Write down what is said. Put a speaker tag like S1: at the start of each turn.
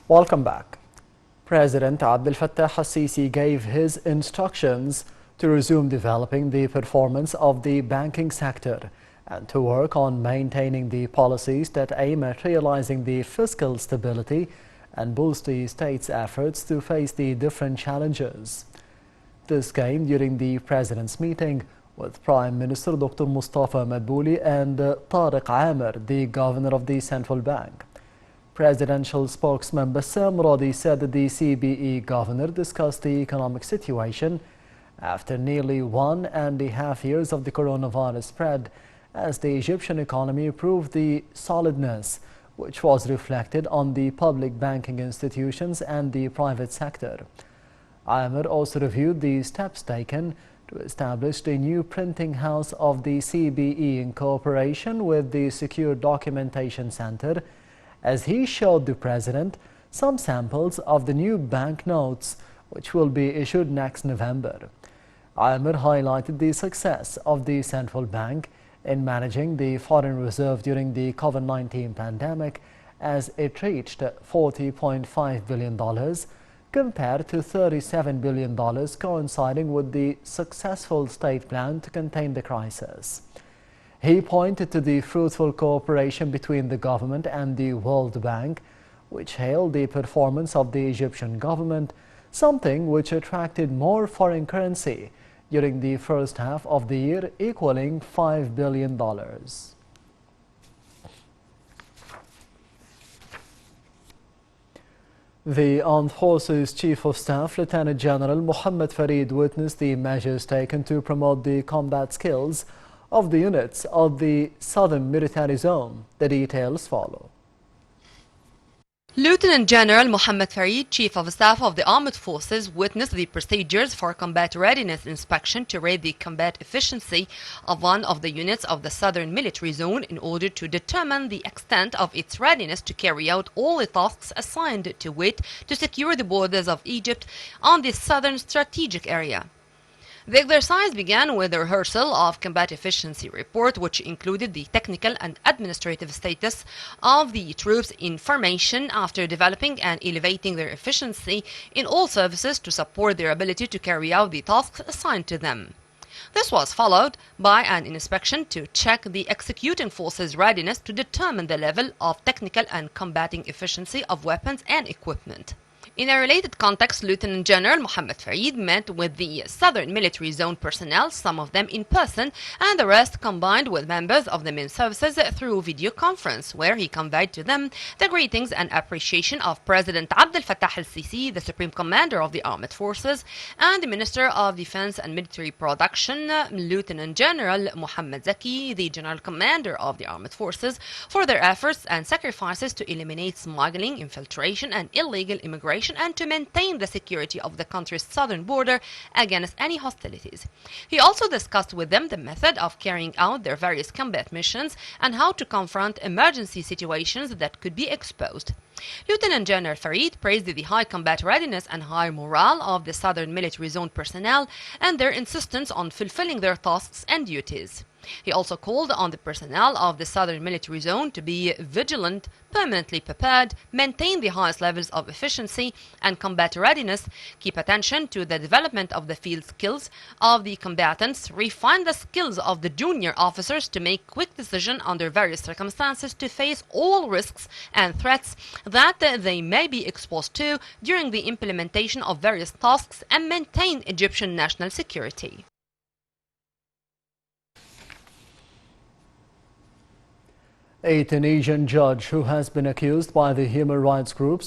S1: Welcome back. President Abdel Fattah al-Sisi gave his instructions to resume developing the performance of the banking sector and to work on maintaining the policies that aim at realizing the fiscal stability and boost the state's efforts to face the different challenges. This came during the President's meeting with Prime Minister Dr. Mustafa Madbouli and Tariq Amir, the Governor of the Central Bank. Presidential spokesman Bassam Radi said that the CBE governor discussed the economic situation after nearly 1.5 years of the coronavirus spread, as the Egyptian economy proved the solidness, which was reflected on the public banking institutions and the private sector. Amir also reviewed the steps taken to establish the new printing house of the CBE in cooperation with the Secure Documentation Center, as he showed the President some samples of the new banknotes which will be issued next November. Amir highlighted the success of the central bank in managing the foreign reserve during the COVID-19 pandemic, as it reached $40.5 billion compared to $37 billion, coinciding with the successful state plan to contain the crisis. He pointed to the fruitful cooperation between the government and the World Bank, which hailed the performance of the Egyptian government, something which attracted more foreign currency during the first half of the year, equaling $5 billion. The Armed Forces Chief of Staff, Lieutenant General Mohammed Farid, witnessed the measures taken to promote the combat skills of the units of the Southern Military Zone. The details follow.
S2: Lieutenant General Mohammed Farid, Chief of Staff of the Armed Forces, witnessed the procedures for combat readiness inspection to rate the combat efficiency of one of the units of the Southern Military Zone in order to determine the extent of its readiness to carry out all the tasks assigned to it to secure the borders of Egypt on the southern strategic area. The exercise began with the rehearsal of combat efficiency report, which included the technical and administrative status of the troops in formation after developing and elevating their efficiency in all services to support their ability to carry out the tasks assigned to them. This was followed by an inspection to check the executing forces' readiness to determine the level of technical and combating efficiency of weapons and equipment. In a related context, Lieutenant General Mohammed Farid met with the Southern Military Zone personnel, some of them in person, and the rest combined with members of the main services through video conference, where he conveyed to them the greetings and appreciation of President Abdel Fattah al-Sisi, the Supreme Commander of the Armed Forces, and the Minister of Defense and Military Production, Lieutenant General Mohammed Zaki, the General Commander of the Armed Forces, for their efforts and sacrifices to eliminate smuggling, infiltration, and illegal immigration, and to maintain the security of the country's southern border against any hostilities. He also discussed with them the method of carrying out their various combat missions and how to confront emergency situations that could be exposed. Lieutenant General Farid praised the high combat readiness and high morale of the Southern Military Zone personnel and their insistence on fulfilling their tasks and duties. He also called on the personnel of the Southern Military Zone to be vigilant, permanently prepared, maintain the highest levels of efficiency and combat readiness, keep attention to the development of the field skills of the combatants, refine the skills of the junior officers to make quick decisions under various circumstances to face all risks and threats that they may be exposed to during the implementation of various tasks, and maintain Egyptian national security.
S1: A Tunisian judge who has been accused by the human rights groups